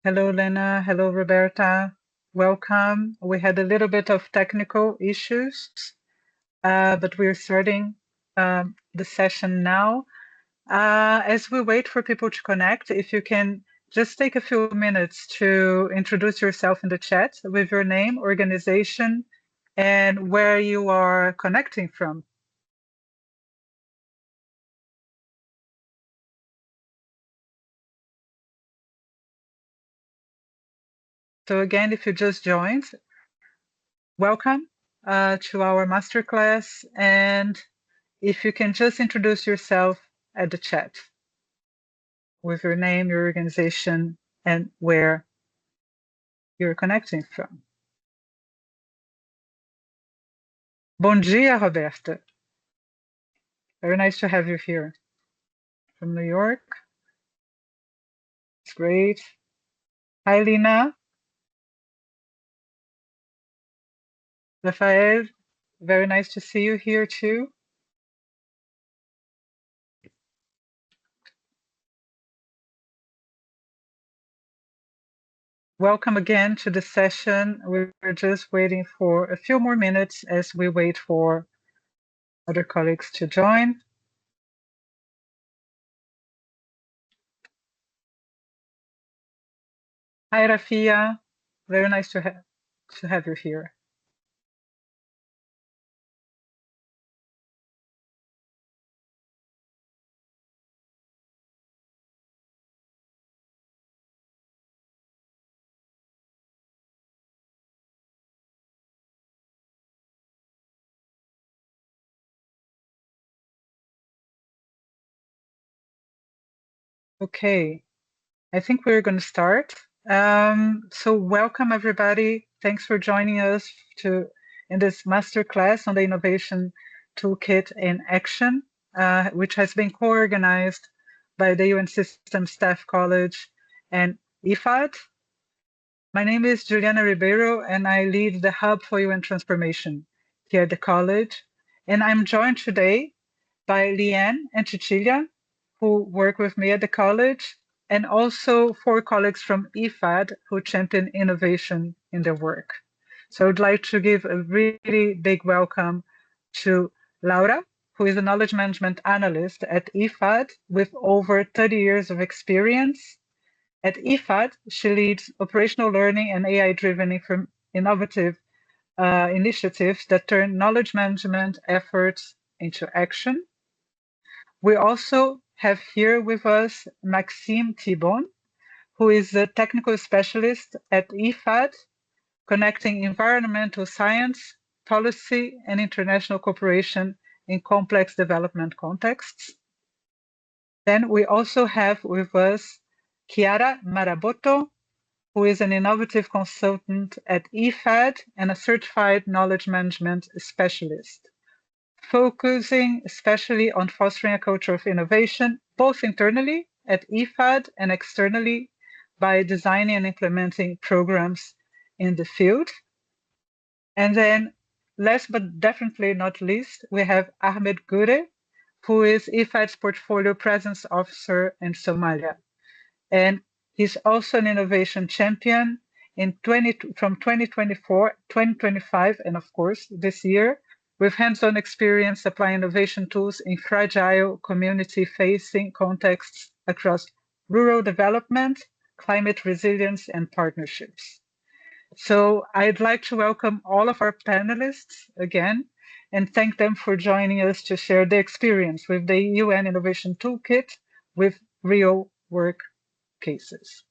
Hello, Lena. Hello, Roberta. Welcome. We had a little bit of technical issues, but we're starting the session now. As we wait for people to connect, if you can just take a few minutes to introduce yourself in the chat with your name, organization, and where you are connecting from. So again, if you just joined, welcome to our masterclass. And if you can just introduce yourself at the chat with your name, your organization, and where you're connecting from. Bom dia, Roberta. Very nice to have you here. From New York. It's great. Hi, Lina. Rafael, very nice to see you here too. Welcome again to the session. We're just waiting for a few more minutes as we wait for other colleagues to join. Hi, Rafia. Very nice to have you here. Okay, I think we're going to start. So welcome everybody. Thanks for joining us in this masterclass on the Innovation Toolkit in Action, which has been co-organized by the UN System Staff College and IFAD. My name is Juliana Ribeiro, and I lead the Hub for UN Transformation here at the college. And I'm joined today by Leanne and Cecilia, who work with me at the college, and also 4 colleagues from IFAD who champion innovation in their work. So I would like to give a really big welcome to Laura, who is a knowledge management analyst at IFAD with over 30 years of experience. At IFAD, she leads operational learning and AI-driven innovative initiatives that turn knowledge management efforts into action. We also have here with us Maxime Thibon, who is a technical specialist at IFAD, connecting environmental science, policy, and international cooperation in complex development contexts. Then we also have with us Chiara Marabotto, who is an innovative consultant at IFAD and a certified knowledge management specialist, focusing especially on fostering a culture of innovation, both internally at IFAD and externally by designing and implementing programs in the field. And then last but definitely not least, we have Ahmed Gure, who is IFAD's portfolio presence officer in Somalia. And he's also an innovation champion from 2024, 2025, and of course this year, with hands-on experience applying innovation tools in fragile community-facing contexts across rural development, climate resilience, and partnerships. So I'd like to welcome all of our panelists again and thank them for joining us to share their experience with the UN Innovation Toolkit with real work cases.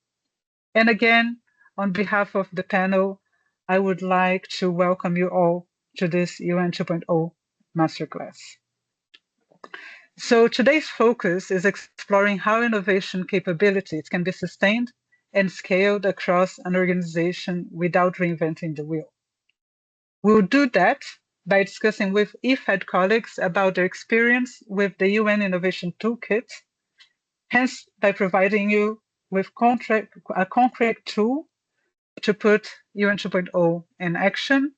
And again, on behalf of the panel, I would like to welcome you all to this UN 2.0 Masterclass. So today's focus is exploring how innovation capabilities can be sustained and scaled across an organization without reinventing the wheel. We'll do that by discussing with IFAD colleagues about their experience with the UN Innovation Toolkit, hence by providing you with a concrete tool to put UN 2.0 in action,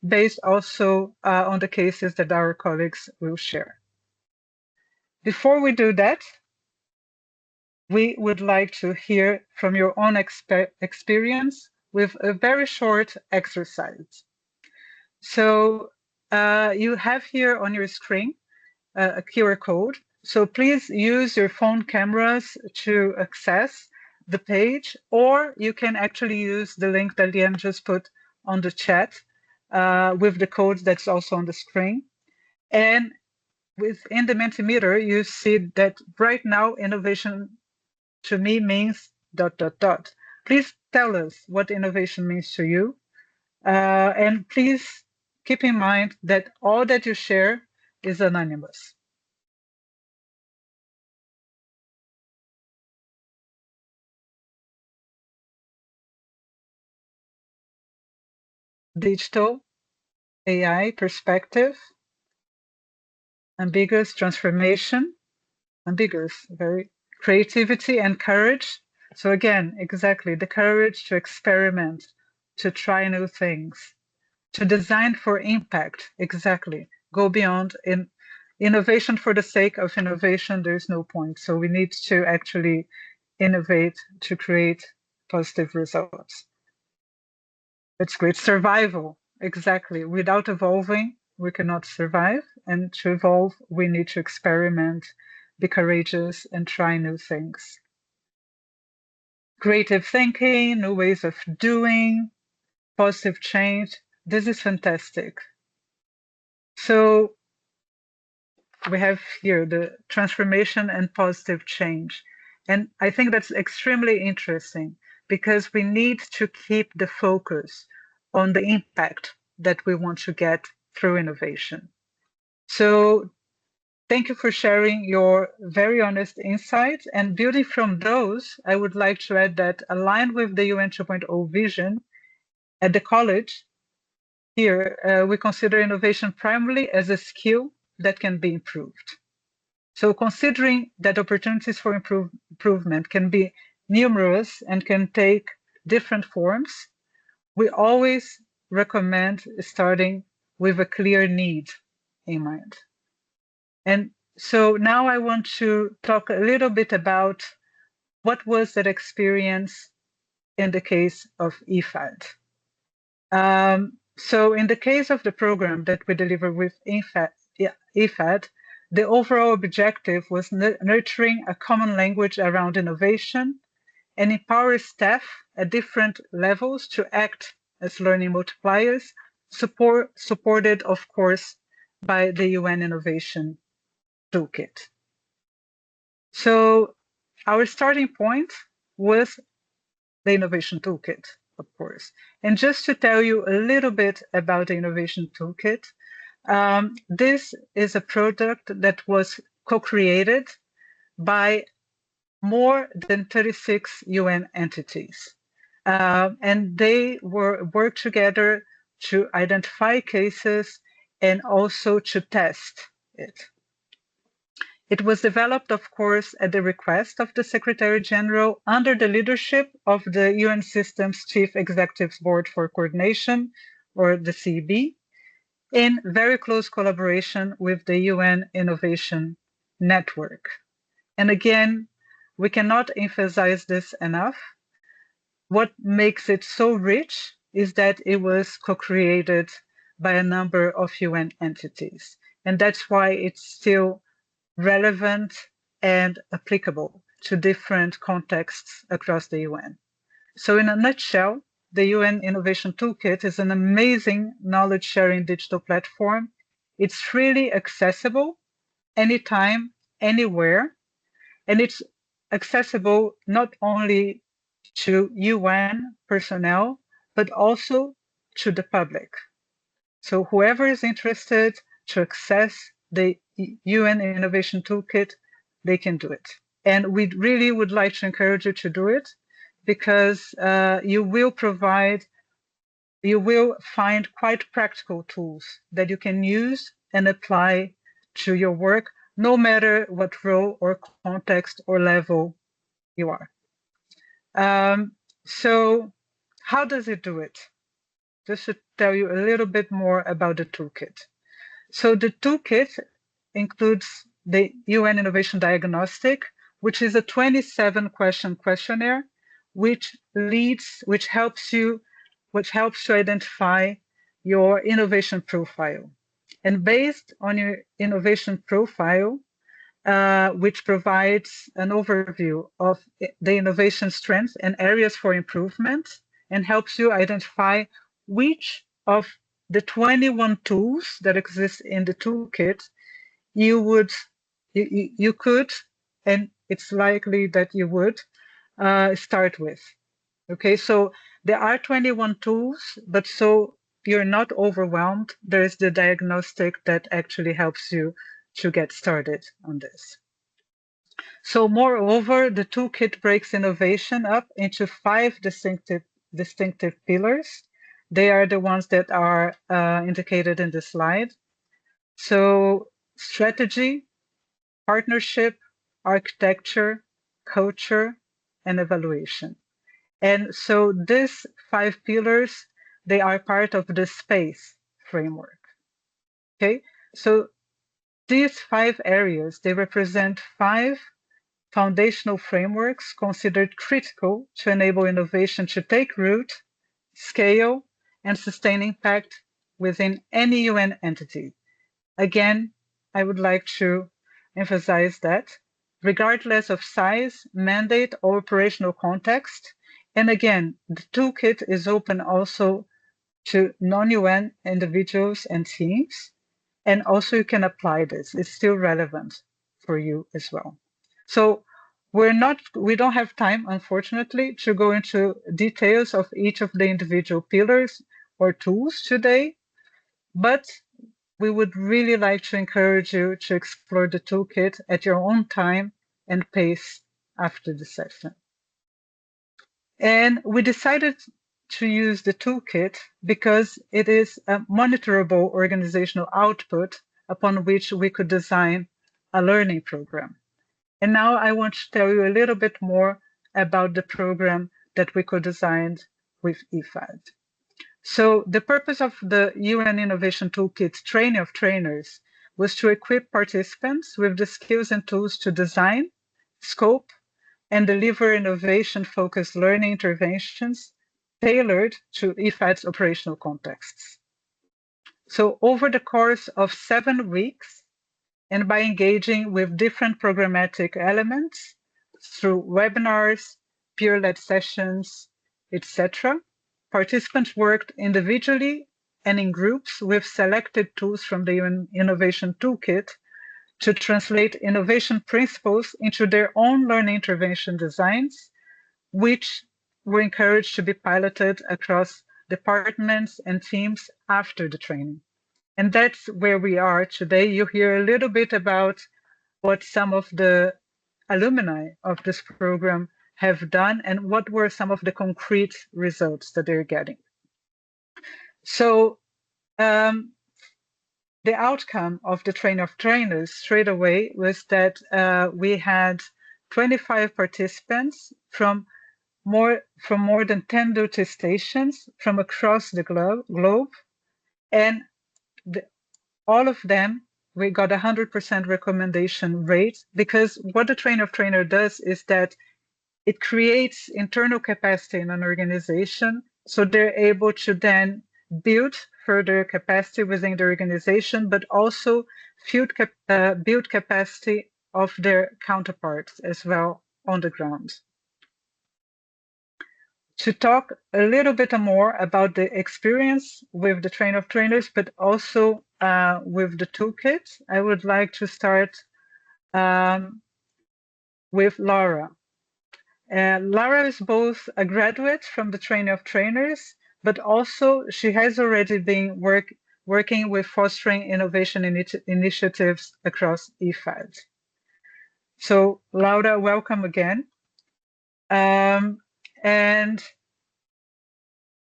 based also on the cases that our colleagues will share. Before we do that, we would like to hear from your own experience with a very short exercise. So you have here on your screen a QR code. So please use your phone cameras to access the page, or you can actually use the link that Liam just put on the chat with the code that's also on the screen. And within the Mentimeter, you see that right now innovation to me means ... Please tell us what innovation means to you. And please keep in mind that all that you share is anonymous. Digital, AI, perspective, ambiguous, transformation, ambiguous, very creativity and courage. So again, exactly the courage to experiment, to try new things, to design for impact, exactly. Go beyond in innovation for the sake of innovation, there's no point. So we need to actually innovate to create positive results. It's great. Survival, exactly. Without evolving, we cannot survive. And to evolve, we need to experiment, be courageous, and try new things. Creative thinking, new ways of doing, positive change. This is fantastic. So we have here the transformation and positive change. And I think that's extremely interesting because we need to keep the focus on the impact that we want to get through innovation. So thank you for sharing your very honest insights. And building from those, I would like to add that aligned with the UN 2.0 vision at the college, here we consider innovation primarily as a skill that can be improved. So considering that opportunities for improvement can be numerous and can take different forms, we always recommend starting with a clear need in mind. And so now I want to talk a little bit about what was that experience in the case of IFAD. So in the case of the program that we deliver with IFAD, the overall objective was nurturing a common language around innovation and empower staff at different levels to act as learning multipliers, supported, of course, by the UN Innovation Toolkit. So our starting point was the Innovation Toolkit, of course. And just to tell you a little bit about the Innovation Toolkit, this is a product that was co-created by more than 36 UN entities. And they worked together to identify cases and also to test it. It was developed, of course, at the request of the Secretary General under the leadership of the UN System's Chief Executives Board for Coordination, or the CEB, in very close collaboration with the UN Innovation Network. And again, we cannot emphasize this enough. What makes it so rich is that it was co-created by a number of UN entities. And that's why it's still relevant and applicable to different contexts across the UN. So in a nutshell, the UN Innovation Toolkit is an amazing knowledge-sharing digital platform. It's really accessible anytime, anywhere, and it's accessible not only to UN personnel, but also to the public. So whoever is interested to access the UN Innovation Toolkit, they can do it. And we really would like to encourage you to do it because you will find quite practical tools that you can use and apply to your work, no matter what role or context or level you are. So how does it do it? Just to tell you a little bit more about the toolkit. So the toolkit includes the UN Innovation Diagnostic, which is a 27-question questionnaire, which helps you to identify your innovation profile. And based on your innovation profile, which provides an overview of the innovation strengths and areas for improvement, and helps you identify which of the 21 tools that exist in the toolkit you could, and it's likely that you would, start with. Okay, so there are 21 tools, but so you're not overwhelmed, there's the diagnostic that actually helps you to get started on this. So moreover, the toolkit breaks innovation up into 5 distinctive pillars. They are the ones that are indicated in the slide. So strategy, partnership, architecture, culture, and evaluation. And so these 5 pillars, they are part of the SPACE framework. Okay, so these 5 areas, they represent 5 foundational frameworks considered critical to enable innovation to take root, scale, and sustain impact within any UN entity. Again, I would like to emphasize that regardless of size, mandate, or operational context, and again, the toolkit is open also to non-UN individuals and teams, and also you can apply this. It's still relevant for you as well. So we don't have time, unfortunately, to go into details of each of the individual pillars or tools today, but we would really like to encourage you to explore the toolkit at your own time and pace after the session. And we decided to use the toolkit because it is a monitorable organizational output upon which we could design a learning program. And now I want to tell you a little bit more about the program that we co-designed with IFAD. So the purpose of the UN Innovation Toolkit training of trainers was to equip participants with the skills and tools to design, scope, and deliver innovation-focused learning interventions tailored to IFAD's operational contexts. So over the course of 7 weeks, and by engaging with different programmatic elements through webinars, peer-led sessions, etc., participants worked individually and in groups with selected tools from the UN Innovation Toolkit to translate innovation principles into their own learning intervention designs, which were encouraged to be piloted across departments and teams after the training. And that's where we are today. You hear a little bit about what some of the alumni of this program have done and what were some of the concrete results that they're getting. So the outcome of the train of trainers straight away was that we had 25 participants from more than 10 duty stations from across the globe, and all of them, we got 100% recommendation rate, because what the train of trainer does is that it creates internal capacity in an organization, so they're able to then build further capacity within the organization, but also build capacity of their counterparts as well on the ground. To talk a little bit more about the experience with the train of trainers, but also with the toolkit, I would like to start with Laura. Laura is both a graduate from the training of trainers, but also she has already been working with fostering innovation initiatives across IFAD. So Laura, welcome again. And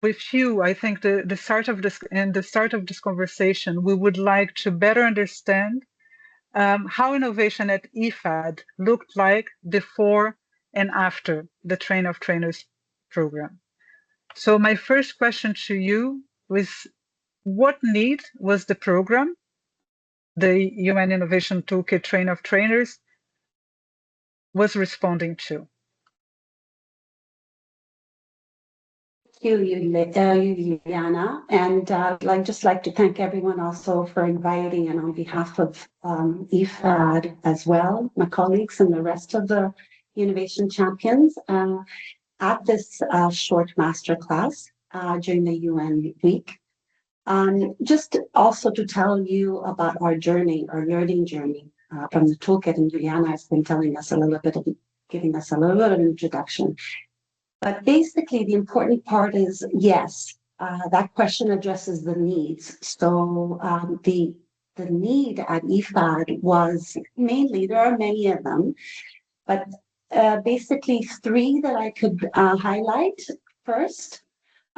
with you, I think the start of this conversation, we would like to better understand how innovation at IFAD looked like before and after the Train of Trainers program. So my first question to you was, what need was the program, the UN Innovation Toolkit Train of Trainers, was responding to. Thank you, Juliana. And I'd just like to thank everyone also for inviting, and on behalf of IFAD as well, my colleagues and the rest of the Innovation Champions at this short masterclass during the UN week. Just also to tell you about our journey, our learning journey from the toolkit, and Juliana has been telling us giving us a little bit of introduction. But basically, the important part is, yes, that question addresses the needs. So the need at IFAD was mainly, there are many of them, but basically three that I could highlight. First,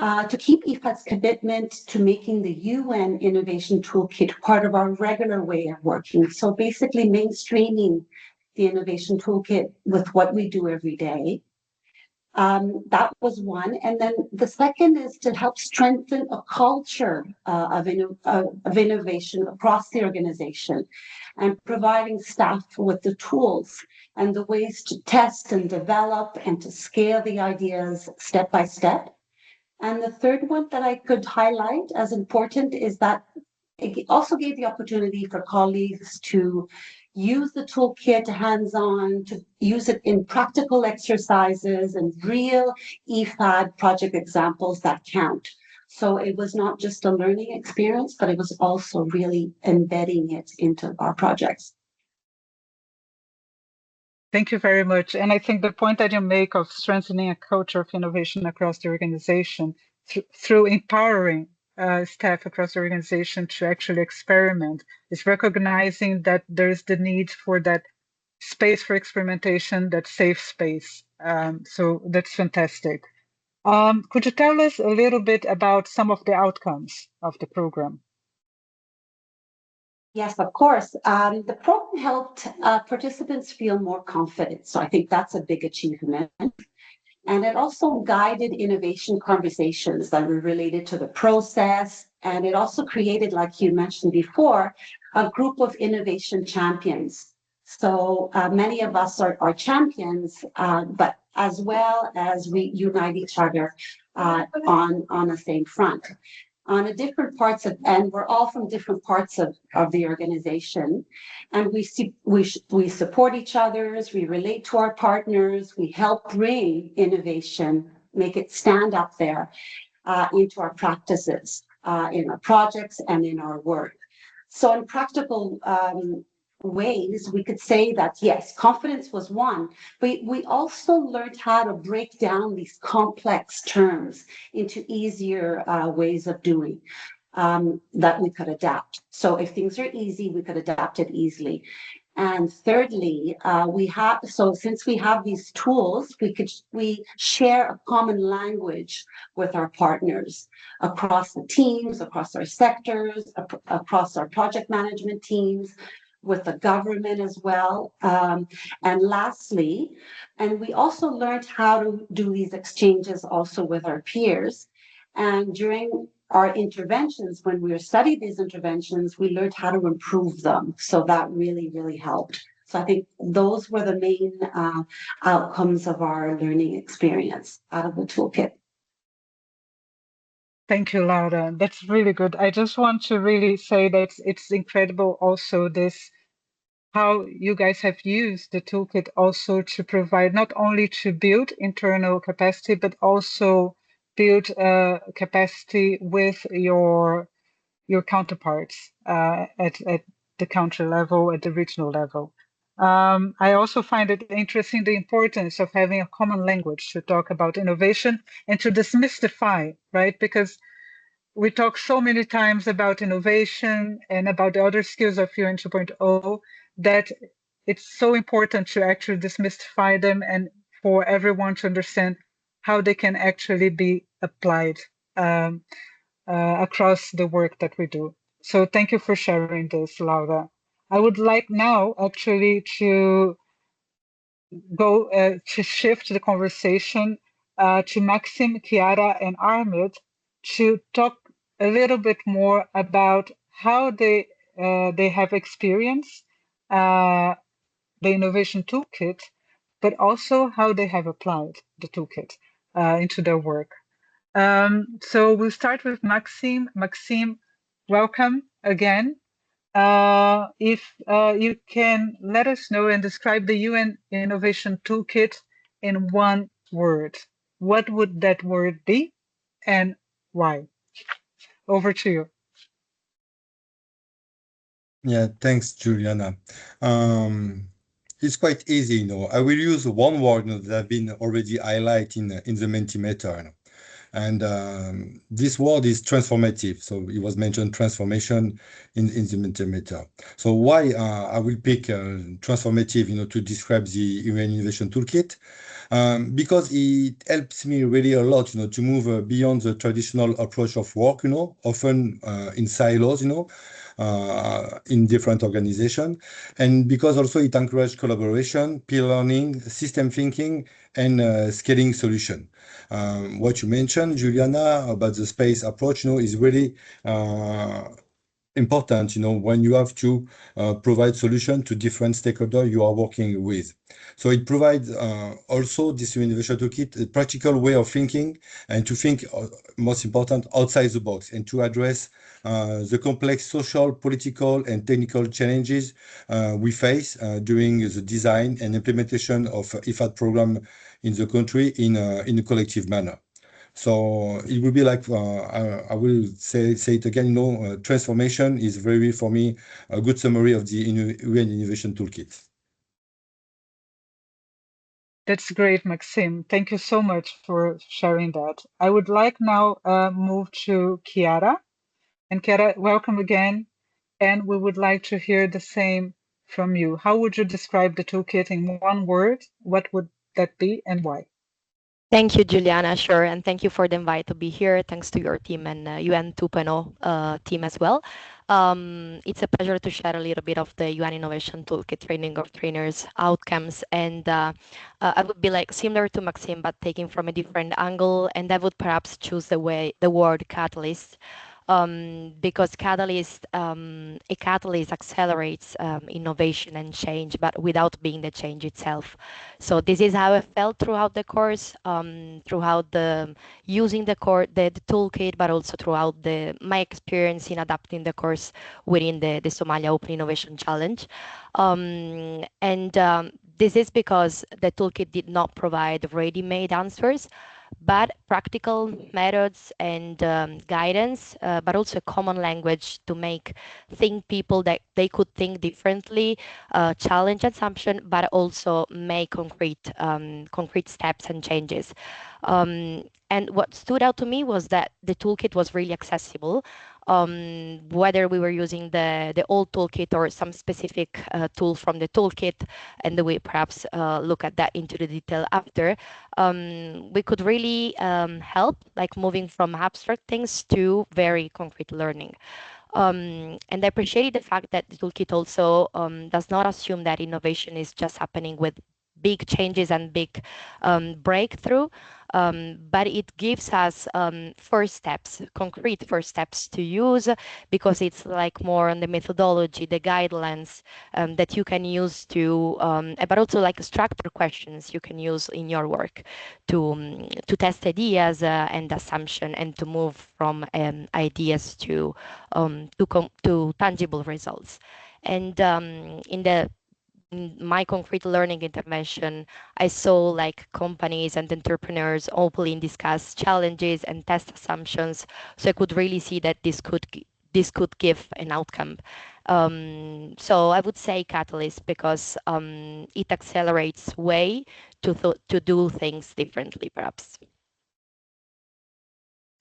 to keep IFAD's commitment to making the UN Innovation Toolkit part of our regular way of working. So basically mainstreaming the Innovation Toolkit with what we do every day. That was one. And then the second is to help strengthen a culture of innovation across the organization and providing staff with the tools and the ways to test and develop and to scale the ideas step by step. And the third one that I could highlight as important is that it also gave the opportunity for colleagues to use the toolkit hands-on, to use it in practical exercises and real IFAD project examples that count. So it was not just a learning experience, but it was also really embedding it into our projects. Thank you very much. And I think the point that you make of strengthening a culture of innovation across the organization through empowering staff across the organization to actually experiment is recognizing that there's the need for that space for experimentation, that safe space. So that's fantastic. Could you tell us a little bit about some of the outcomes of the program? Yes, of course. The program helped participants feel more confident. So I think that's a big achievement. And it also guided innovation conversations that were related to the process. And it also created, like you mentioned before, a group of innovation champions. So many of us are champions, but as well as we unite each other on the same front. On a different parts of, and we're all from different parts of the organization, and we support each other's, we relate to our partners, we help bring innovation, make it stand up there into our practices, in our projects and in our work. So in practical ways, we could say that, yes, confidence was one, but we also learned how to break down these complex terms into easier ways of doing that we could adapt. So if things are easy, we could adapt it easily. And thirdly, since we have these tools, we share a common language with our partners across the teams, across our sectors, across our project management teams, with the government as well. And lastly, and we also learned how to do these exchanges also with our peers. And during our interventions, when we studied these interventions, we learned how to improve them. So that really, really helped. So I think those were the main outcomes of our learning experience out of the toolkit. Thank you, Laura. That's really good. I just want to really say that it's incredible also how you guys have used the toolkit also to provide not only to build internal capacity, but also build capacity with your counterparts at the country level, at the regional level. I also find it interesting the importance of having a common language to talk about innovation and to demystify, right? Because we talk so many times about innovation and about the other skills of UN 2.0 that it's so important to actually demystify them and for everyone to understand how they can actually be applied across the work that we do. So thank you for sharing this, Laura. I would like now actually to go to shift the conversation to Maxim, Chiara, and Ahmed to talk a little bit more about how they have experienced the Innovation Toolkit but also how they have applied the toolkit into their work. So we'll start with Maxime. Maxime, welcome again. If you can let us know and describe the UN Innovation Toolkit in one word, what would that word be and why? Over to you. Yeah, thanks, Juliana. It's quite easy, I will use one word that have been already highlighted in the Mentimeter. And this word is transformative. So it was mentioned transformation in the Mentimeter. So why I will pick transformative, to describe the UN Innovation Toolkit? Because it helps me really a lot, to move beyond the traditional approach of work, often in silos, in different organizations. And because also it encourages collaboration, peer learning, system thinking, and scaling solution. What you mentioned, Juliana, about the space approach, is really important, when you have to provide solution to different stakeholders you are working with. So it provides also this innovation toolkit a practical way of thinking and to think, most important, outside the box and to address the complex social, political, and technical challenges we face during the design and implementation of IFAD program in the country in a collective manner. So it will be like I will say it again. Transformation is very, for me, a good summary of the UN Innovation Toolkit. That's great, Maxime. Thank you so much for sharing that. I would like now move to Chiara. And Chiara, welcome again. And we would like to hear the same from you. How would you describe the toolkit in one word? What would that be and why? Thank you, Juliana. Sure. And thank you for the invite to be here. Thanks to your team and UN 2.0 team as well. It's a pleasure to share a little bit of the UN Innovation Toolkit training of trainers outcomes. And I would be like similar to Maxime, but taking from a different angle. And I would perhaps choose the word catalyst. Because a catalyst accelerates innovation and change, but without being the change itself. So this is how I felt throughout the course, throughout using the toolkit, but also throughout my experience in adapting the course within the Somalia Open Innovation Challenge. This is because the toolkit did not provide ready-made answers, but practical methods and guidance, but also a common language to think people that they could think differently, challenge assumption, but also make concrete steps and changes. And what stood out to me was that the toolkit was really accessible. Whether we were using the old toolkit or some specific tool from the toolkit, and we perhaps look at that into the detail after, we could really help, like moving from abstract things to very concrete learning. And I appreciate the fact that the toolkit also does not assume that innovation is just happening with big changes and big breakthrough, but it gives us concrete first steps to use, because it's like more on the methodology, the guidelines that you can use but also like structured questions you can use in your work to test ideas and assumption, and to move from ideas to tangible results. And in my concrete learning intervention, I saw like companies and entrepreneurs openly discuss challenges and test assumptions. So I could really see that this could give an outcome. So I would say catalyst, because it accelerates way to do things differently, perhaps.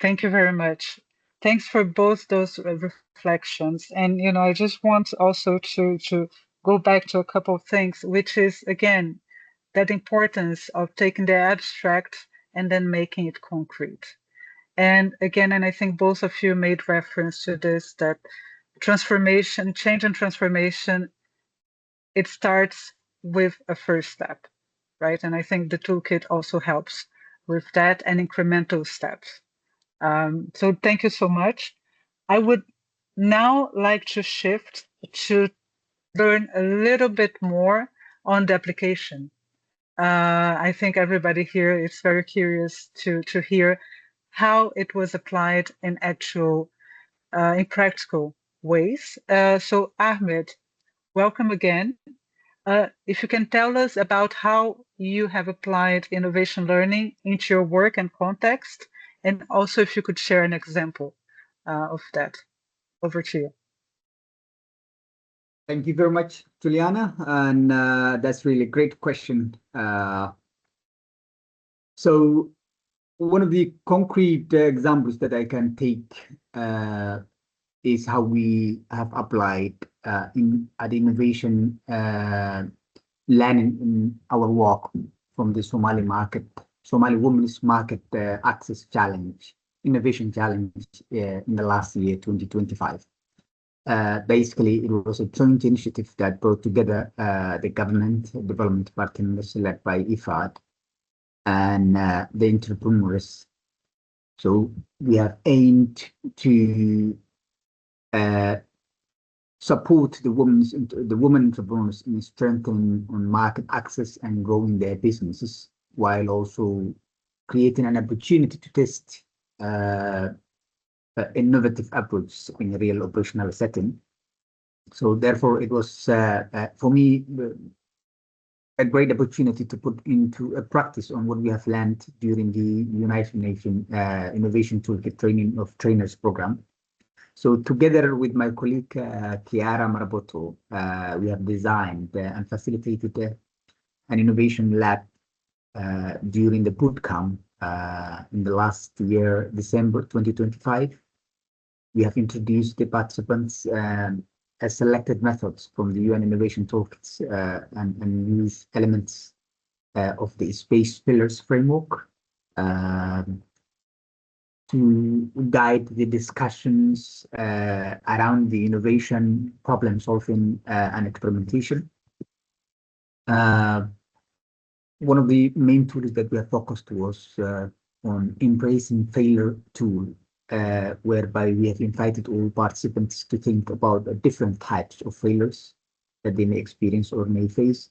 Thank you very much. Thanks for both those reflections. And, I just want also to go back to a couple of things, which is, again, that importance of taking the abstract and then making it concrete. And again, and I think both of you made reference to this, that change and transformation, it starts with a first step, right? And I think the toolkit also helps with that and incremental steps. So thank you so much. I would now like to shift to learn a little bit more on the application. I think everybody here is very curious to hear how it was applied in in practical ways. So Ahmed, welcome again. If you can tell us about how you have applied innovation learning into your work and context, and also if you could share an example of that. Over to you. Thank you very much, Juliana, and that's really a great question. So one of the concrete examples that I can take is how we have applied at innovation learning in our work from the Somali Women's Market Access Challenge, Innovation Challenge in the last year, 2025. Basically, it was a joint initiative that brought together the government development partners led by IFAD and the entrepreneurs. So we have aimed to support the women entrepreneurs in strengthening on market access and growing their businesses, while also creating an opportunity to test innovative approaches in a real operational setting. So therefore, it was for me a great opportunity to put into a practice on what we have learned during the United Nations Innovation Toolkit Training of Trainers program. So together with my colleague Chiara Maraboto, we have designed and facilitated an innovation lab during the bootcamp in the last year, December 2025. We have introduced the participants as selected methods from the UN Innovation Toolkits and use elements of the Space Pillars framework to guide the discussions around the innovation, problem solving, and experimentation. One of the main tools that we have focused was on embracing failure tool, whereby we have invited all participants to think about different types of failures that they may experience or may face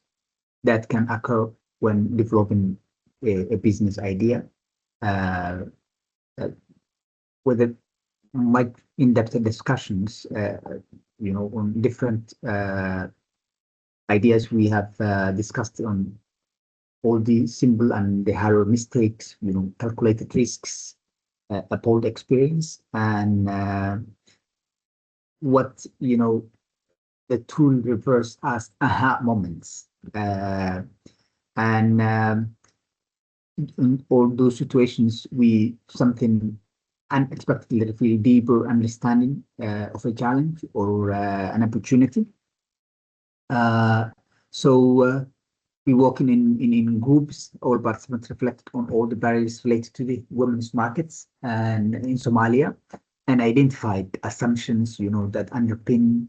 that can occur when developing a business idea. With much in-depth discussions, on different ideas we have discussed on all the simple and the higher mistakes, calculated risks, appalled experience, and what the tool refers as aha moments. And in all those situations, something unexpectedly feel deeper understanding of a challenge or an opportunity. So we working in groups. All participants reflect on all the barriers related to the women's markets and in Somalia, and identified assumptions, that underpin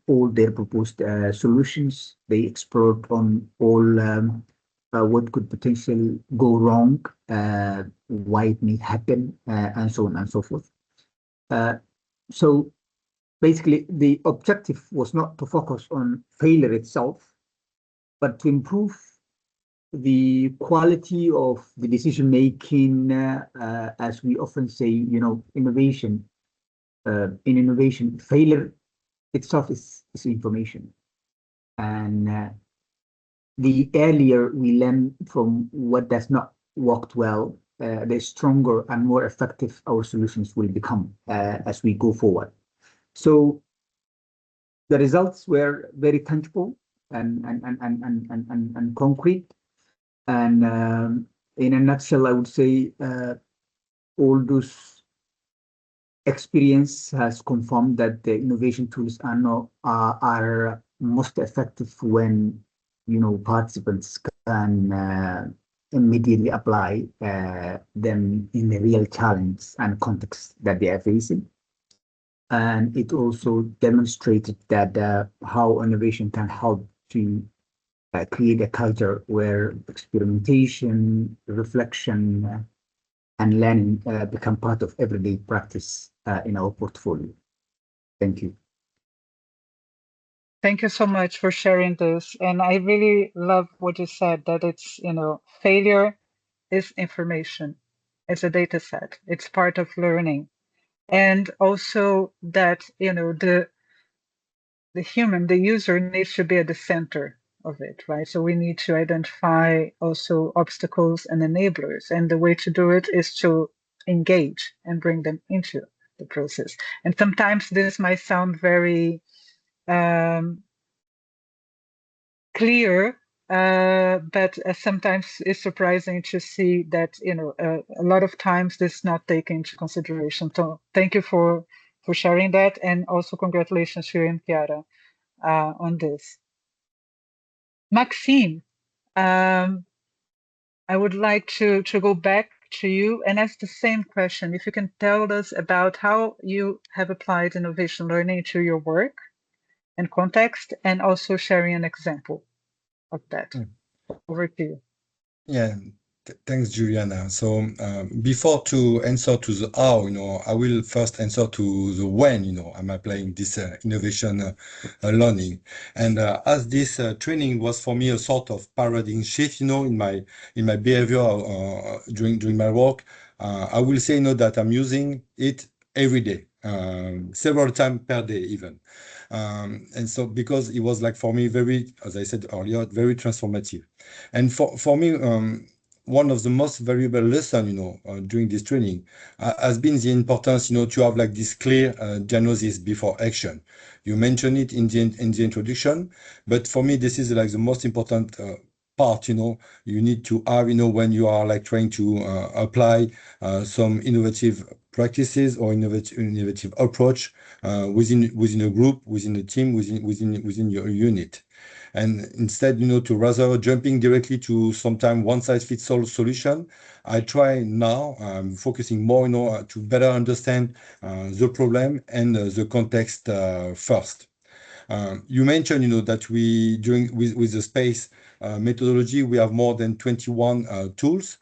all their proposed solutions. They explored on all what could potentially go wrong, why it may happen, and so on and so forth. So basically, the objective was not to focus on failure itself, but to improve the quality of the decision making, as we often say, innovation. In innovation, failure itself is information, and the earlier we learn from what does not work well, the stronger and more effective our solutions will become as we go forward. So the results were very tangible and concrete. And in a nutshell, I would say all those experience has confirmed that the innovation tools are most effective when participants can immediately apply them in the real challenge and context that they are facing. And it also demonstrated that how innovation can help to create a culture where experimentation, reflection, and learning become part of everyday practice in our portfolio. Thank you. Thank you so much for sharing this. And I really love what you said, that it's, failure is information. It's a data set. It's part of learning. And also that, the human, the user needs to be at the center of it, right? So we need to identify also obstacles and enablers. And the way to do it is to engage and bring them into the process. And sometimes this might sound very clear, but sometimes it's surprising to see that a lot of times this is not taken into consideration. So thank you for sharing that, and also congratulations to you and Chiara on this. Maxime, I would like to go back to you and ask the same question. If you can tell us about how you have applied innovation learning to your work and context, and also sharing an example of that. Over to you. Yeah, thanks, Juliana. So before to answer to the how, I will first answer to the when, I'm applying this innovation learning. And as this training was for me a sort of paradigm shift, in my behavior during my work, I will say, that I'm using it every day, several times per day even. And so because it was like for me very, as I said earlier, very transformative. And for me, one of the most valuable lessons, during this training has been the importance, to have like this clear diagnosis before action. You mentioned it in the introduction, but for me, this is like the most important part, you need to have, when you are like trying to apply some innovative practices or innovative approach within a group, within a team, within your unit. And instead, to rather jumping directly to sometime one-size-fits-all solution, I try now focusing more, to better understand the problem and the context first. You mentioned, that we with the space methodology, we have more than 21 tools.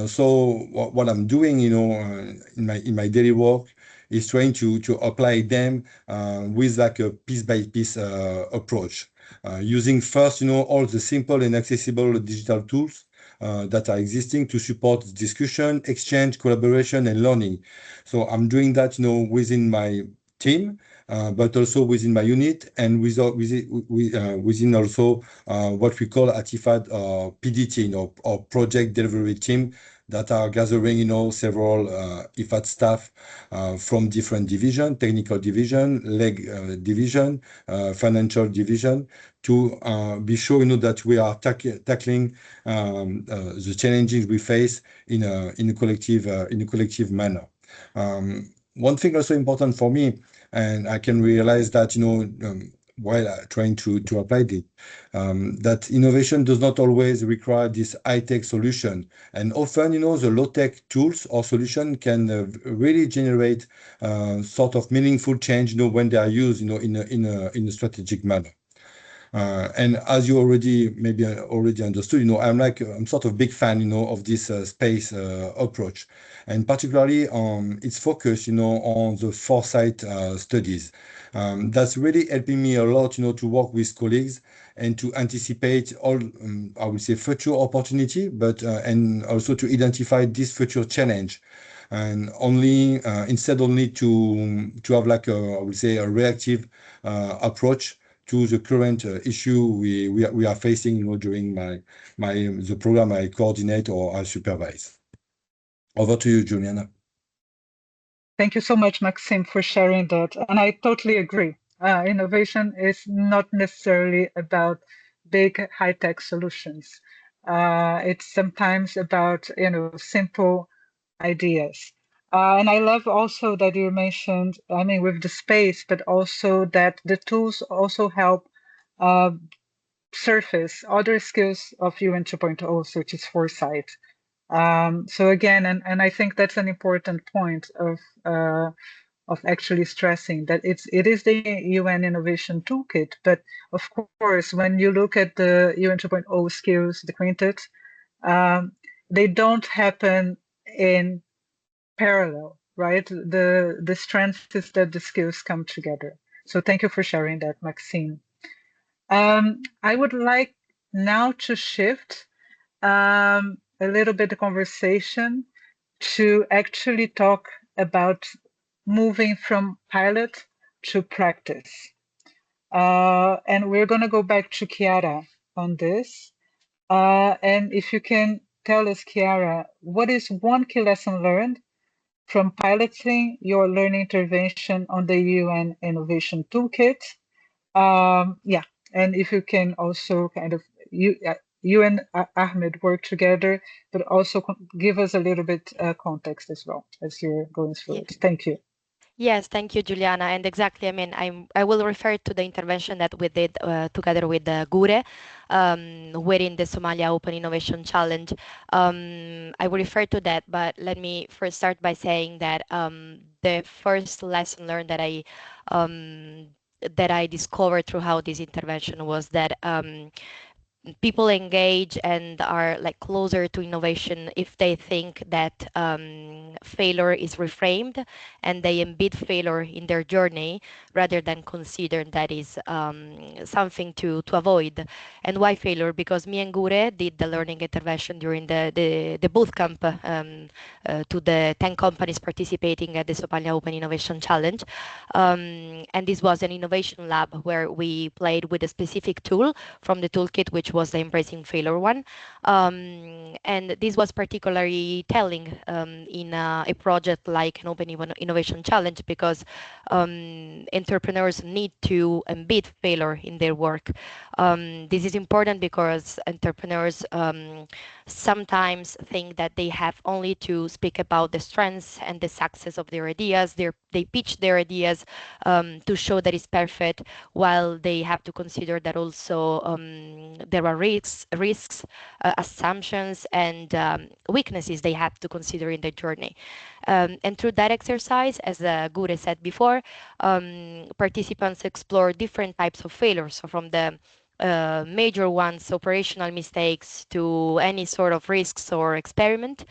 So what I'm doing, in my daily work is trying to apply them with like a piece by piece approach. Using first, all the simple and accessible digital tools that are existing to support discussion, exchange, collaboration, and learning. So I'm doing that, within my team, but also within my unit, and within also what we call at IFAD PDT, or project delivery team, that are gathering, several IFAD staff from different division, technical division, leg division, financial division, to be sure, that we are tackling the challenges we face in a collective manner. One thing also important for me, and I can realize that, while trying to apply it, that innovation does not always require this high-tech solution. And often, the low-tech tools or solution can really generate sort of meaningful change, when they are used, in a strategic manner. And as you maybe already understood, I'm sort of big fan, of this space approach, and particularly its focus, on the foresight studies. That's really helping me a lot, to work with colleagues and to anticipate all, I would say, future opportunity, but and also to identify this future challenge. And instead only to have like I would say, a reactive approach to the current issue we are facing, during the program I coordinate or I supervise. Over to you, Juliana. Thank you so much, Maxime, for sharing that. And I totally agree. Innovation is not necessarily about big high-tech solutions. It's sometimes about, simple ideas. And I love also that you mentioned, with the space, but also that the tools also help surface other skills of UN 2.0, such as foresight. So again, and I think that's an important point of actually stressing that it is the UN Innovation Toolkit, but of course, when you look at the UN 2.0 skills, the quintet, they don't happen in parallel, right? The strength is that the skills come together. So thank you for sharing that, Maxime. I would like now to shift a little bit the conversation to actually talk about moving from pilot to practice. And we're going to go back to Chiara on this. And if you can tell us, Chiara, what is one key lesson learned from piloting your learning intervention on the UN Innovation Toolkit? Yeah, and if you can also kind of, you and Ahmed work together, but also give us a little bit context as well as you're going through it. Thank you. Yes, thank you, Juliana. And exactly, I mean, I will refer to the intervention that we did together with Gure within the Somalia Open Innovation Challenge. I will refer to that, but let me first start by saying that the first lesson learned that I discovered throughout this intervention was that people engage and are like closer to innovation if they think that failure is reframed and they embed failure in their journey rather than consider that is something to avoid. And why failure? Because me and Gure did the learning intervention during the boot camp to the 10 companies participating at the Somalia Open Innovation Challenge. And this was an innovation lab where we played with a specific tool from the toolkit, which was the embracing failure one. And this was particularly telling in a project like an Open Innovation Challenge because entrepreneurs need to embed failure in their work. This is important because entrepreneurs sometimes think that they have only to speak about the strengths and the success of their ideas. They pitch their ideas to show that it's perfect, while they have to consider that also there are risks, assumptions, and weaknesses they have to consider in their journey. And through that exercise, as Gure said before, participants explore different types of failures. So from the major ones, operational mistakes, to any sort of risks or experiment.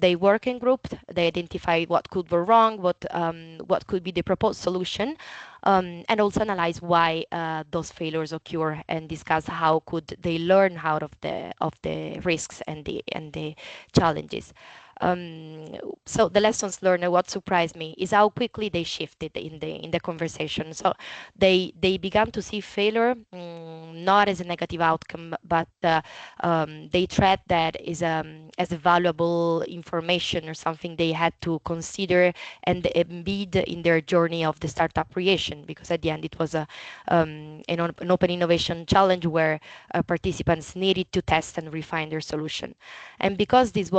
They work in group. They identify what could go wrong, what could be the proposed solution, and also analyze why those failures occur and discuss how could they learn out of the risks and the challenges. So the lessons learned, what surprised me is how quickly they shifted in the conversation. So they began to see failure not as a negative outcome, but they treat that as a valuable information or something they had to consider and embed in their journey of the startup creation. Because at the end, it was an open innovation challenge where participants needed to test and refine their solution. And because this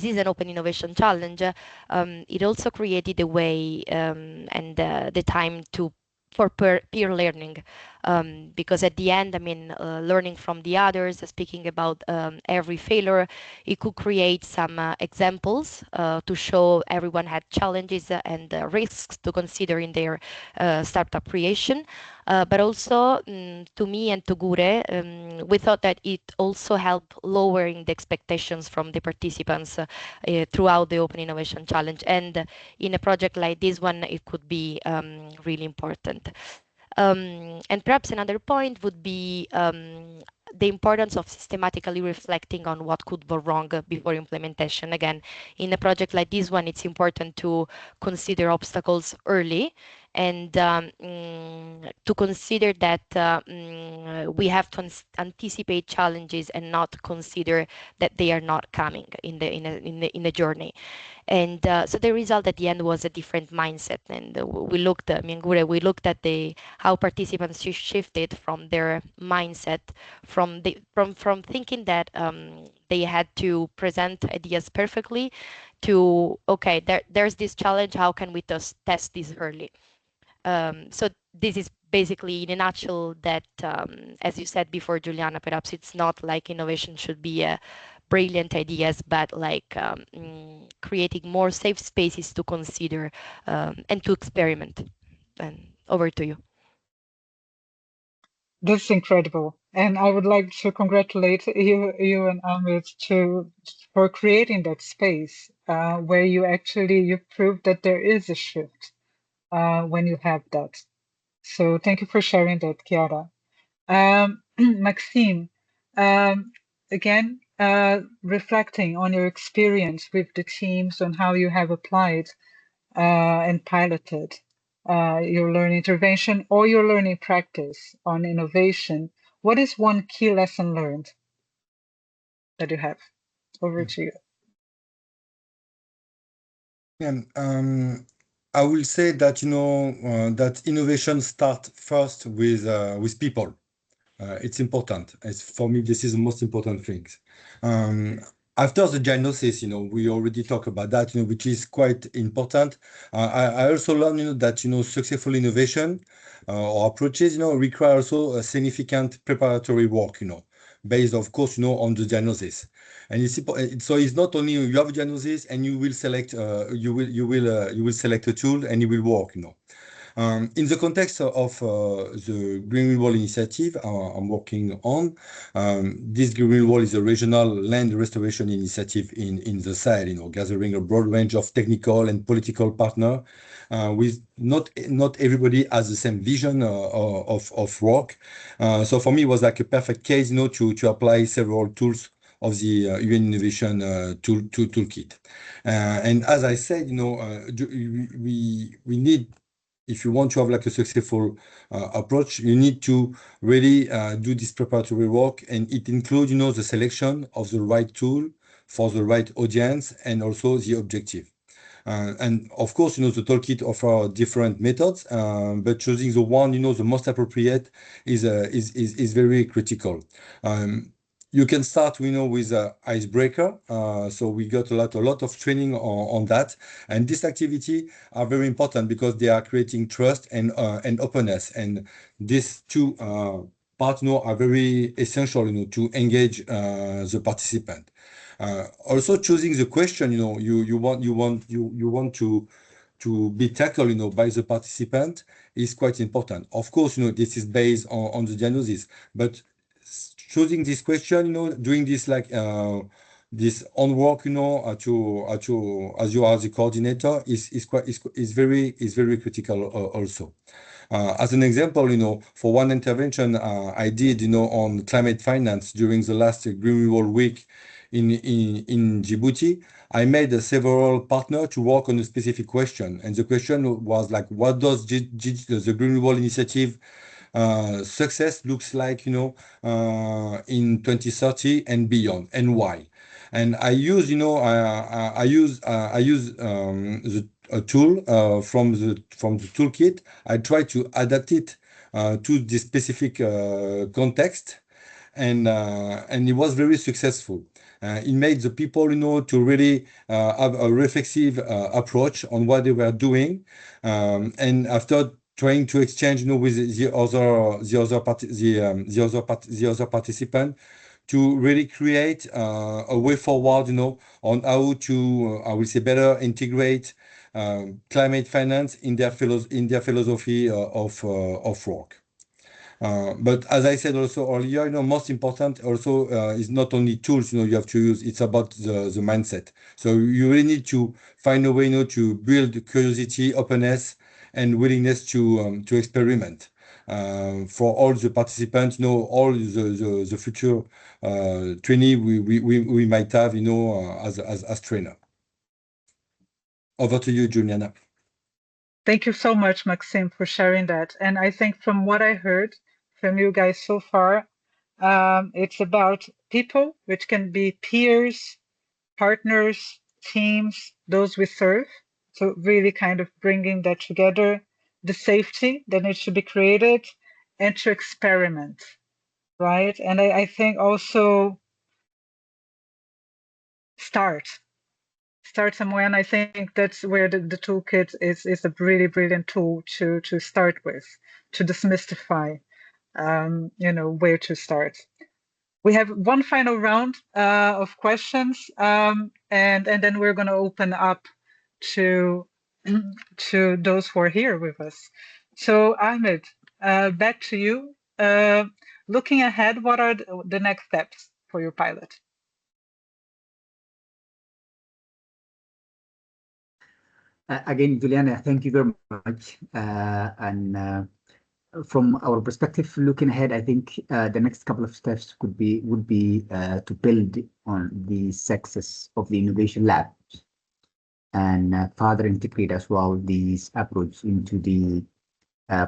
is an open innovation challenge, it also created a way and the time for peer learning, because at the end, I mean, learning from the others, speaking about every failure, it could create some examples to show everyone had challenges and risks to consider in their startup creation. But also to me and to Gure, we thought that it also helped lowering the expectations from the participants throughout the Open Innovation Challenge. And in a project like this one, it could be really important. And perhaps another point would be the importance of systematically reflecting on what could go wrong before implementation. Again, in a project like this one, it's important to consider obstacles early and to consider that we have to anticipate challenges and not consider that they are not coming in the journey. And so the result at the end was a different mindset. And we looked at how participants shifted from their mindset from thinking that they had to present ideas perfectly to, okay, there's this challenge, how can we test this early? So this is basically in a nutshell that, as you said before, Juliana, perhaps it's not like innovation should be brilliant ideas, but like creating more safe spaces to consider and to experiment. And over to you. This is incredible. And I would like to congratulate you and Ahmed for creating that space where you proved that there is a shift when you have that. So thank you for sharing that, Chiara. Maxime, again, reflecting on your experience with the teams, on how you have applied and piloted your learning intervention or your learning practice on innovation, what is one key lesson learned that you have? Over to you. Yeah, I will say that that innovation starts first with people. It's important. For me, this is the most important thing. Um, After the diagnosis, we already talked about that, which is quite important. I also learned, that successful innovation or approaches, require also a significant preparatory work, based, of course, on the diagnosis. And so it's not only you have a diagnosis and you will select you will select a tool and it will work, In the context of the Green Wall initiative I'm working on, this Green Wall is a regional land restoration initiative in the Sahel, gathering a broad range of technical and political partners. With not everybody has the same vision of work. So for me, it was like a perfect case, to apply several tools of the UN Innovation Toolkit. And as I said, we need, if you want to have like a successful approach, you need to really do this preparatory work, and it includes, the selection of the right tool for the right audience and also the objective. And of course, the toolkit offer different methods, but choosing the one, the most appropriate is very critical. You can start, with a icebreaker. So we got a lot of training on that, and this activity are very important because they are creating trust and openness, and these two parts, are very essential, to engage the participant. Also choosing the question, you want to be tackled, by the participant is quite important. Of course, this is based on the diagnosis, but choosing this question, doing this like this on work, as you are the coordinator is very critical also. As an example, for one intervention I did, on climate finance during the last Green Wall Week in Djibouti, I made several partners to work on a specific question. And the question was like, what does the Green Wall Initiative success looks like, in 2030 and beyond, and why? And I use, I use a tool from the toolkit. I try to adapt it to the specific context, and it was very successful. It made the people, to really have a reflexive approach on what they were doing, and after trying to exchange, with the other participant, to really create a way forward, on how to, I will say, better integrate climate finance in their philosophy of work. But as I said also earlier, most important also is not only tools, you have to use, it's about the mindset. So you really need to find a way, to build curiosity, openness, and willingness to experiment. For all the participants, all the future trainee we might have, as trainer. Over to you, Juliana. Thank you so much, Maxime, for sharing that. And I think from what I heard from you guys so far, it's about people, which can be peers, partners, teams, those we serve. So really kind of bringing that together, the safety that needs to be created, and to experiment, right? And I think also start somewhere, and I think that's where the toolkit is a really brilliant tool to start with, to demystify, where to start. We have one final round of questions, and then we're going to open up to those who are here with us. So Ahmed, back to you. Looking ahead, what are the next steps for your pilot? Again, Juliana, thank you very much. And from our perspective, looking ahead, I think the next couple of steps would be to build on the success of the innovation lab and further integrate as well these approach into the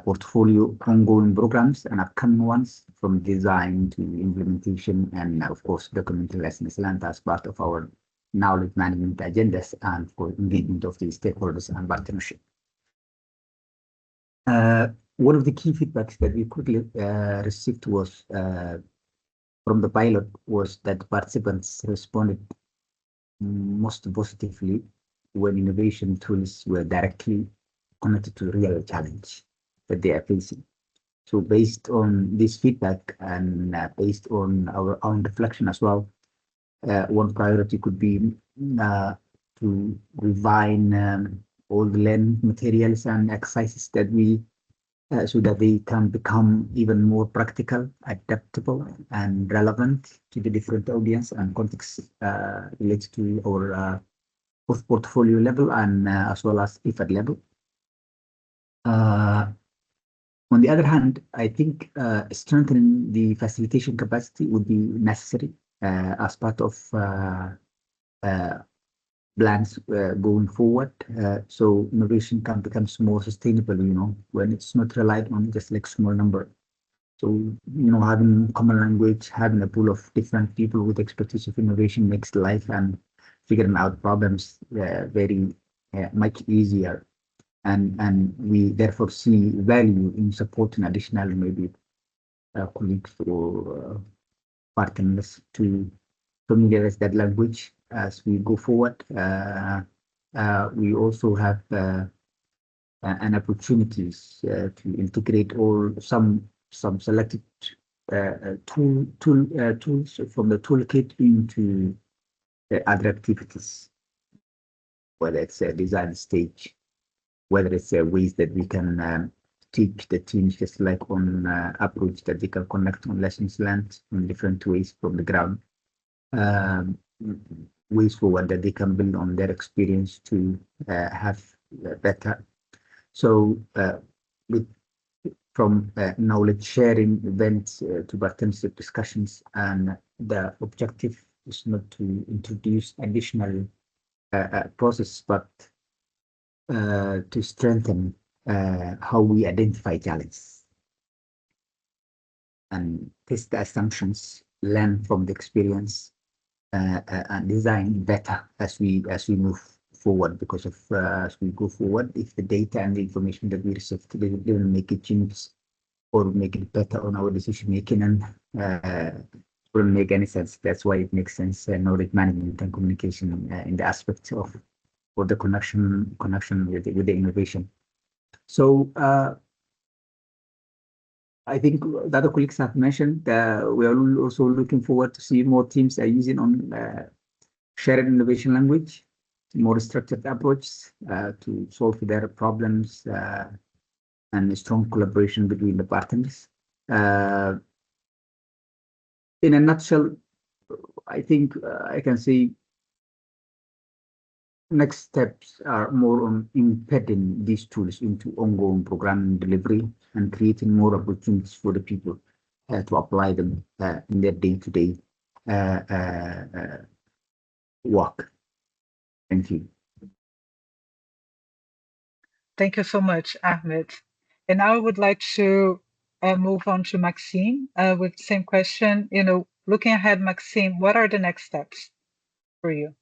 portfolio ongoing programs and upcoming ones, from design to implementation, and of course documenting lessons learned as part of our knowledge management agendas and for engagement of the stakeholders and partnership. One of the key feedbacks that we quickly received was from the pilot was that participants responded most positively when innovation tools were directly connected to real challenge that they are facing. So based on this feedback and based on our own reflection as well, one priority could be to refine all the learning materials and exercises that we so that they can become even more practical, adaptable, and relevant to the different audience and contexts related to our both portfolio level and as well as IFAD level. On the other hand, I think strengthening the facilitation capacity would be necessary as part of plans going forward, so innovation can become more sustainable, when it's not relied on just like small number. So, having common language, having a pool of different people with expertise of innovation makes life and figuring out problems very much easier. And we therefore see value in supporting additional maybe colleagues or partners to familiarize that language as we go forward. We also have an opportunities to integrate all some selected tools from the toolkit into the other activities, whether it's a design stage, whether it's ways that we can teach the teams just like on approach that they can connect on lessons learned in different ways from the ground. Ways forward that they can build on their experience to have better. So from knowledge sharing events to partnership discussions, and the objective is not to introduce additional process, but to strengthen how we identify challenges and test the assumptions, learn from the experience, and design better as we move forward. Because of as we go forward, if the data and the information that we receive didn't make it change or make it better on our decision making, and wouldn't make any sense. That's why it makes sense knowledge management and communication in the aspect of or the connection with the innovation. So I think the other colleagues have mentioned we are also looking forward to see more teams are using on shared innovation language, more structured approach to solve their problems, and a strong collaboration between the partners. In a nutshell, I think I can say next steps are more on embedding these tools into ongoing program delivery and creating more opportunities for the people to apply them in their day-to-day work. Thank you. Thank you so much, Ahmed. And now I would like to move on to Maxime with the same question. Looking ahead, Maxime, what are the next steps for you?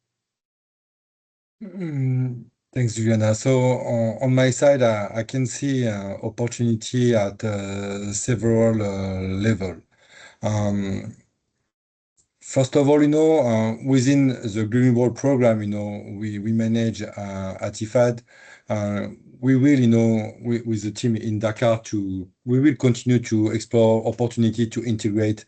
Thanks, Juliana. So on my side, I can see opportunity at several levels. First of all, within the Green World program, we manage at IFAD. We will, with the team in Dakar, we will continue to explore opportunity to integrate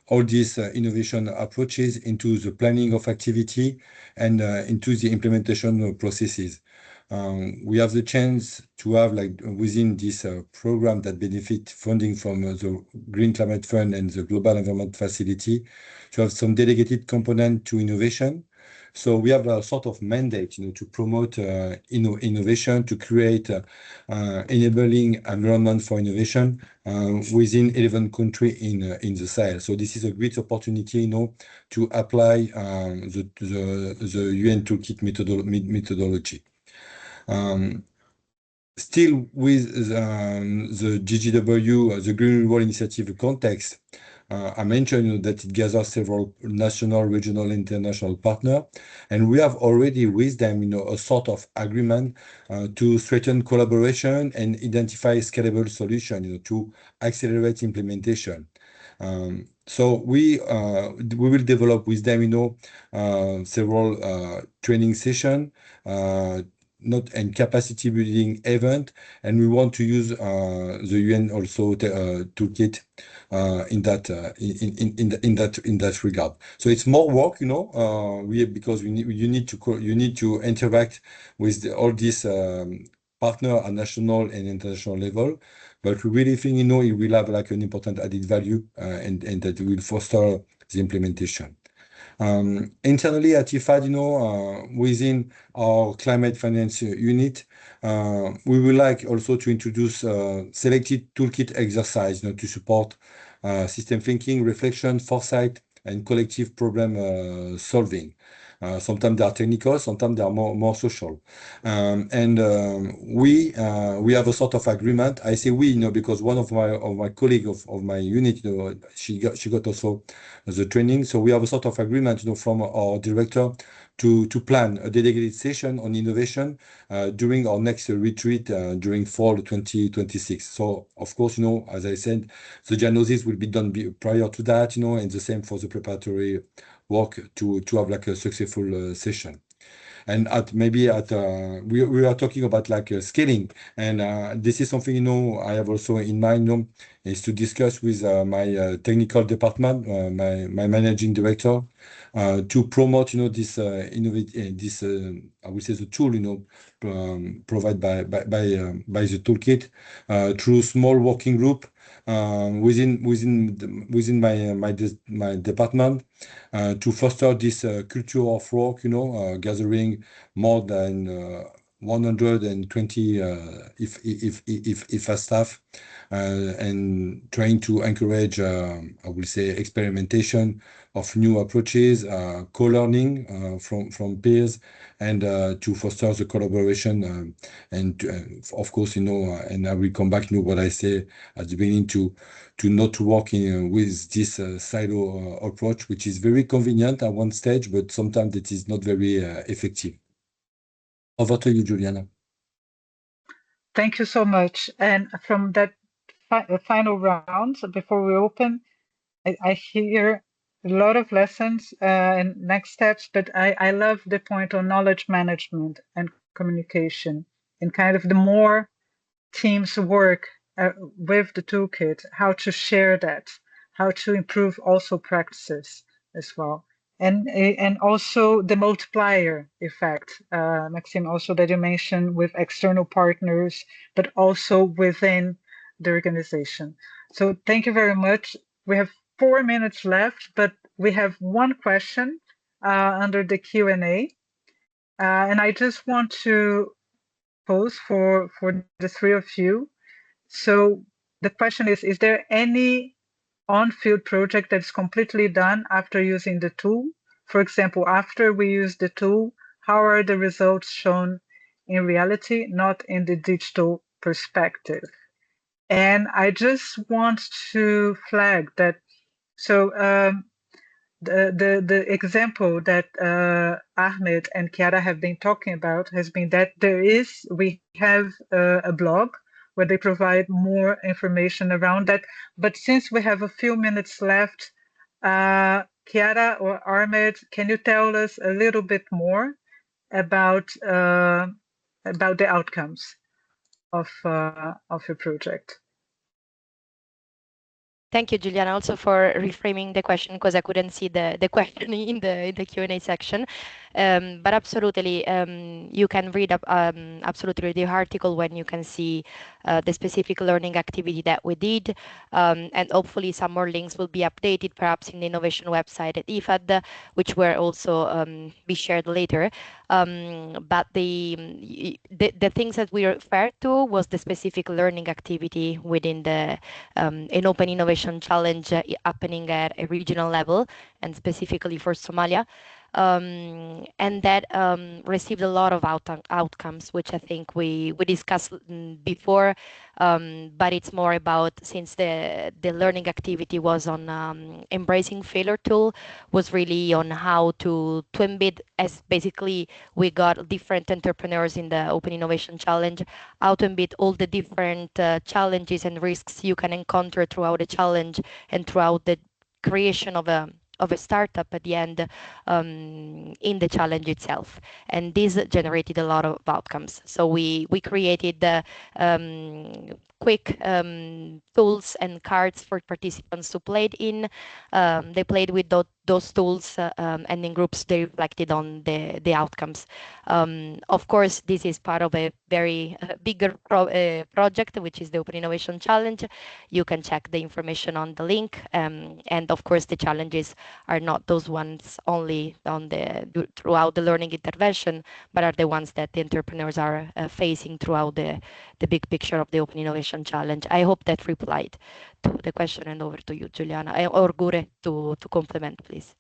all these innovation approaches into the planning of activity and into the implementation processes. We have the chance to have, like, within this program that benefit funding from the Green Climate Fund and the Global Environment Facility, to have some dedicated component to innovation, So we have a sort of mandate, to promote innovation, to create enabling environment for innovation within 11 countries in the Sahel. So this is a great opportunity, to apply the UN Toolkit methodology. Still with the GGW, the Green Renewal Initiative context, I mentioned that it gathers several national, regional, international partners, and we have already with them, a sort of agreement to strengthen collaboration and identify scalable solutions, to accelerate implementation. So we will develop with them, several training sessions, and capacity building event, and we want to use the UN also toolkit in that regard. So it's more work, because you need to interact with all these partner at national and international level. But we really think, it will have like an important added value, and that will foster the implementation. Internally at IFAD, within our climate finance unit, we would like also to introduce selected toolkit exercise, to support system thinking, reflection, foresight, and collective problem solving. Sometimes they are technical, sometimes they are more social. We have a sort of agreement. I say we, because one of my colleague of my unit, she got also the training. So we have a sort of agreement, from our director to plan a dedicated session on innovation during our next retreat during fall 2026. So of course, as I said, the diagnosis will be done prior to that, and the same for the preparatory work to have like a successful session. And we are talking about like scaling, and this is something I have also in mind, is to discuss with my technical department, my managing director, to promote this this I would say the tool provided by the toolkit through small working group within my department, to foster this culture of work, gathering more than 120 IFA staff, and trying to encourage, I would say, experimentation of new approaches, co-learning from peers, and to foster the collaboration, and of course, and I will come back to what I say at the beginning, to not work with this silo approach, which is very convenient at one stage, but sometimes it is not very effective. Over to you, Juliana. Thank you so much. And from that final round, before we open, I hear a lot of lessons and next steps, but I love the point on knowledge management and communication, and kind of the more teams work with the toolkit, how to share that, how to improve also practices as well. And also the multiplier effect, Maxime, also that you mentioned with external partners, but also within the organization. So thank you very much. We have 4 minutes left, but we have one question under the Q&A. And I just want to pose for the three of you. So the question is there any on-field project that's completely done after using the tool? For example, after we use the tool, how are the results shown in reality, not in the digital perspective? And I just want to flag that, so the example that Ahmed and Chiara have been talking about has been that we have a blog where they provide more information around that. But since we have a few minutes left, Chiara or Ahmed, can you tell us a little bit more about the outcomes of your project? Thank you, Juliana, also for reframing the question, because I couldn't see the question in the Q&A section. But absolutely, you can read absolutely the article when you can see the specific learning activity that we did, and hopefully some more links will be updated, perhaps in the innovation website at IFAD, which will also be shared later. But the things that we referred to was the specific learning activity within the an Open Innovation Challenge happening at a regional level, and specifically for Somalia. And that received a lot of outcomes, which I think we discussed before, but it's more about, since the learning activity was on embracing failure tool, was really on how to embed, as basically we got different entrepreneurs in the Open Innovation Challenge, how to embed all the different challenges and risks you can encounter throughout the challenge and throughout the creation of a startup at the end in the challenge itself. And this generated a lot of outcomes. So we created the quick tools and cards for participants who played in. They played with those tools, and in groups they reflected on the outcomes. Of course, this is part of a very bigger project, which is the Open Innovation Challenge. You can check the information on the link, and of course the challenges are not those ones only on throughout the learning intervention, but are the ones that the entrepreneurs are facing throughout the big picture of the Open Innovation Challenge. I hope that replied to the question, and over to you, Juliana, or Gure, to complement, please.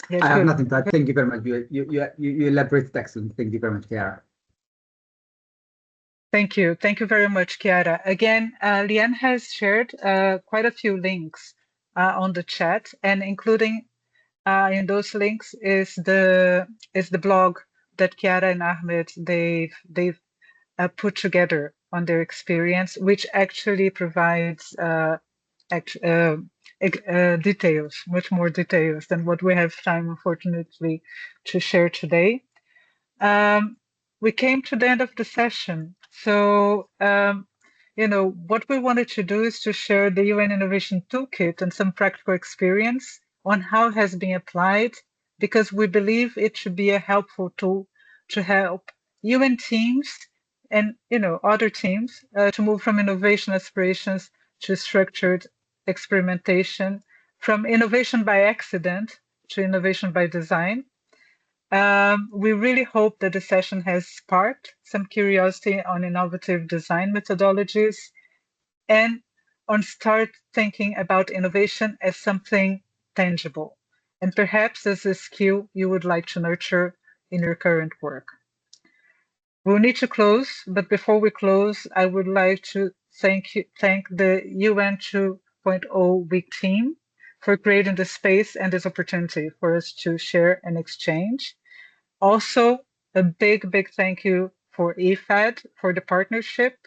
I have nothing to add. Thank you very much. You elaborated excellent. Thank you very much, Chiara. Thank you. Thank you very much, Chiara. Again, Liane has shared quite a few links on the chat, and including in those links is the blog that Chiara and Ahmed they've put together on their experience, which actually provides details, much more details than what we have time, unfortunately, to share today. We came to the end of the session. So, what we wanted to do is to share the UN Innovation Toolkit and some practical experience on how it has been applied, because we believe it should be a helpful tool to help UN teams and other teams to move from innovation aspirations to structured experimentation, from innovation by accident to innovation by design. We really hope that the session has sparked some curiosity on innovative design methodologies and on start thinking about innovation as something tangible, and perhaps as a skill you would like to nurture in your current work. We'll need to close, but before we close, I would like to thank the UN 2.0 Week team for creating the space and this opportunity for us to share and exchange. Also, a big thank you for IFAD for the partnership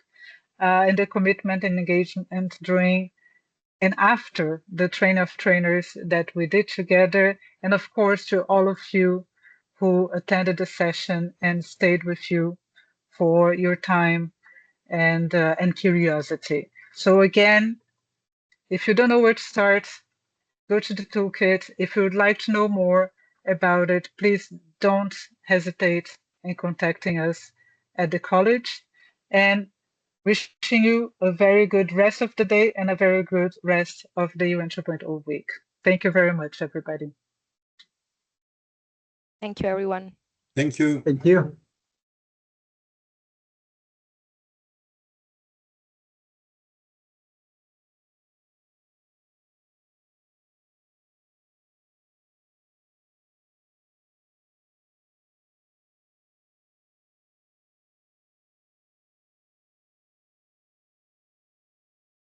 and the commitment and engagement during and after the train of trainers that we did together. And of course, to all of you who attended the session and stayed with you for your time and curiosity. So again, if you don't know where to start, go to the toolkit. If you would like to know more about it, please don't hesitate in contacting us at the college. And wishing you a very good rest of the day and a very good rest of the UN 2.0 week. Thank you very much, everybody. Thank you, everyone. Thank you. Thank you.